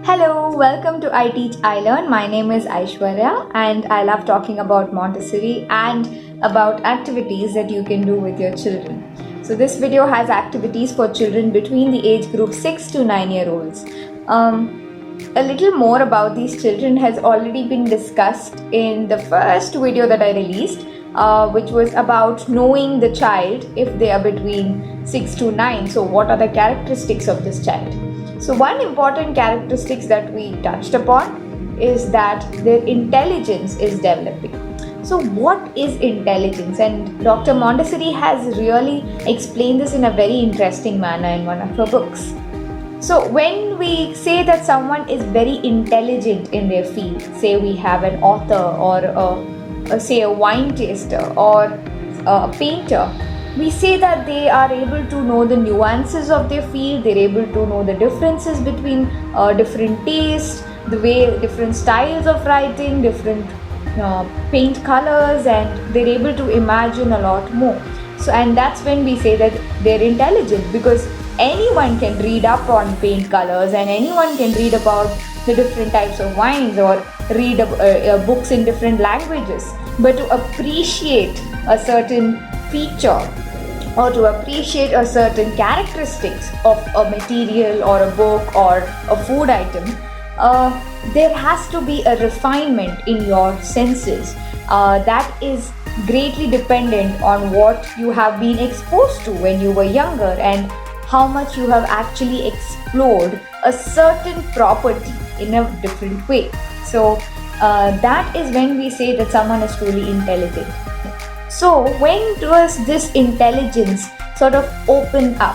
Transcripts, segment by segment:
Hello, welcome to I Teach, I Learn. My name is Aishwarya and I love talking about Montessori and about activities that you can do with your children. So this video has activities for children between the age group 6 to 9-year-olds. A little more about these children has already been discussed in the first video that I released, which was about knowing the child if they are between 6 to 9. So what are the characteristics of this child? So one important characteristics that we touched upon is that their intelligence is developing. So what is intelligence? And Dr. Montessori has really explained this in a very interesting manner in one of her books. So when we say that someone is very intelligent in their field, say we have an author or say a wine taster or a painter, we say that they are able to know the nuances of their field, they're able to know the differences between different tastes, the way different styles of writing, different paint colors, and they're able to imagine a lot more. So, and that's when we say that they're intelligent, because anyone can read up on paint colors and anyone can read about the different types of wines or read books in different languages. But to appreciate a certain feature or to appreciate a certain characteristics of a material or a book or a food item, there has to be a refinement in your senses that is greatly dependent on what you have been exposed to when you were younger and how much you have actually explored a certain property in a different way. So that is when we say that someone is truly intelligent. So when does this intelligence sort of open up?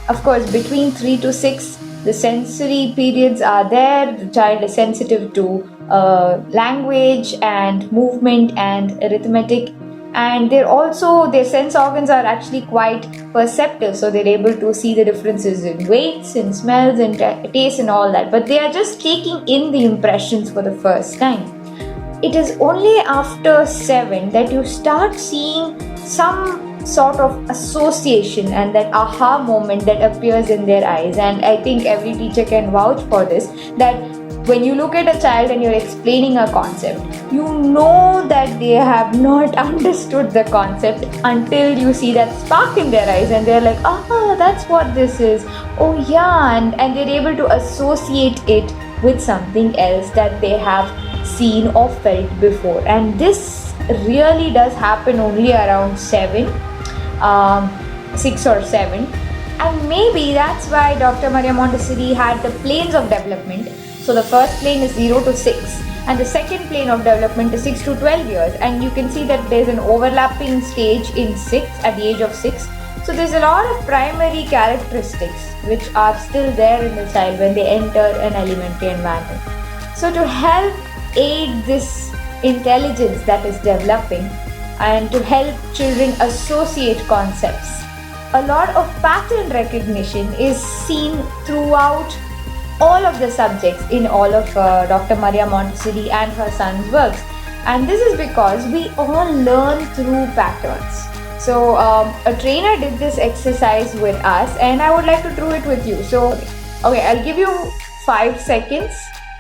Of course, between 3 to 6, the sensory periods are there. The child is sensitive to language and movement and arithmetic, and their sense organs are actually quite perceptive, so they're able to see the differences in weights and smells and taste and all that, but they are just taking in the impressions for the first time. It is only after 7 that you start seeing some sort of association and that aha moment that appears in their eyes. And I think every teacher can vouch for this, that when you look at a child and you're explaining a concept, you know that they have not understood the concept until you see that spark in their eyes and they're like, that's what this is. Oh yeah, and they're able to associate it with something else that they have seen or felt before. And this really does happen only around 6 or 7, and maybe that's why Dr. Maria Montessori had the planes of development. So the first plane is 0 to 6 and the second plane of development is 6 to 12 years, and you can see that there's an overlapping stage in 6 at the age of 6. So there's a lot of primary characteristics which are still there in the child when they enter an elementary environment. So to help aid this intelligence that is developing and to help children associate concepts, a lot of pattern recognition is seen throughout all of the subjects in all of Dr. Maria Montessori and her son's works. And this is because we all learn through patterns. So a trainer did this exercise with us and I would like to do it with you. So okay, I'll give you 5 seconds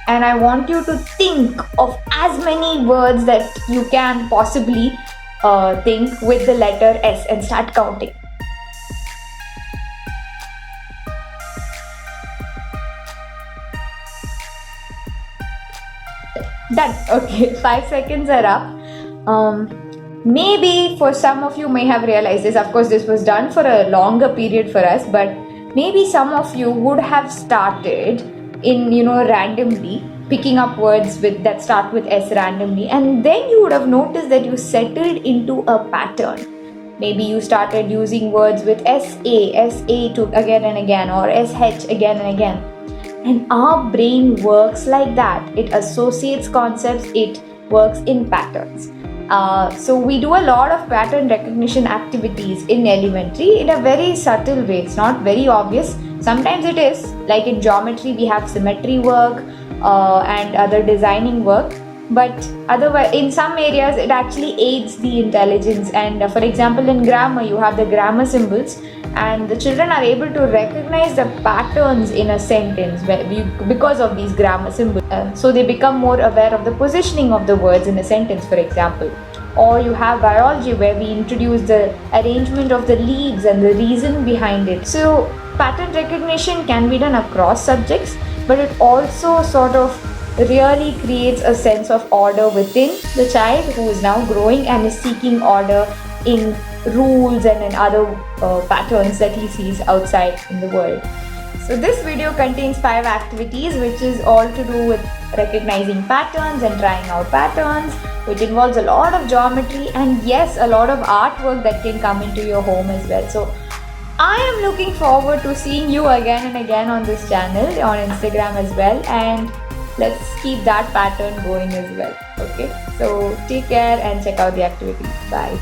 and I want you to think of as many words that you can possibly think with the letter S and start counting. Done. Okay, 5 seconds are up. Maybe for some of you may have realized this. Of course, this was done for a longer period for us, but maybe some of you would have started in, randomly picking up words that start with S randomly, and then you would have noticed that you settled into a pattern. Maybe you started using words with SA to again and again, or SH again and again. And our brain works like that. It associates concepts, it works in patterns. So we do a lot of pattern recognition activities in elementary in a very subtle way. It's not very obvious. Sometimes it is, like in geometry we have symmetry work and other designing work, but otherwise in some areas it actually aids the intelligence. And for example, in grammar you have the grammar symbols and the children are able to recognize the patterns in a sentence because of these grammar symbols. So they become more aware of the positioning of the words in a sentence, for example. Or you have biology, where we introduce the arrangement of the leaves and the reason behind it. So pattern recognition can be done across subjects, but it also sort of really creates a sense of order within the child who is now growing and is seeking order in rules and in other patterns that he sees outside in the world. So this video contains 5 activities, which is all to do with recognizing patterns and trying out patterns, which involves a lot of geometry and yes, a lot of artwork that can come into your home as well. So I am looking forward to seeing you again and again on this channel, on Instagram as well, and let's keep that pattern going as well. Okay, so take care and check out the activities. Bye.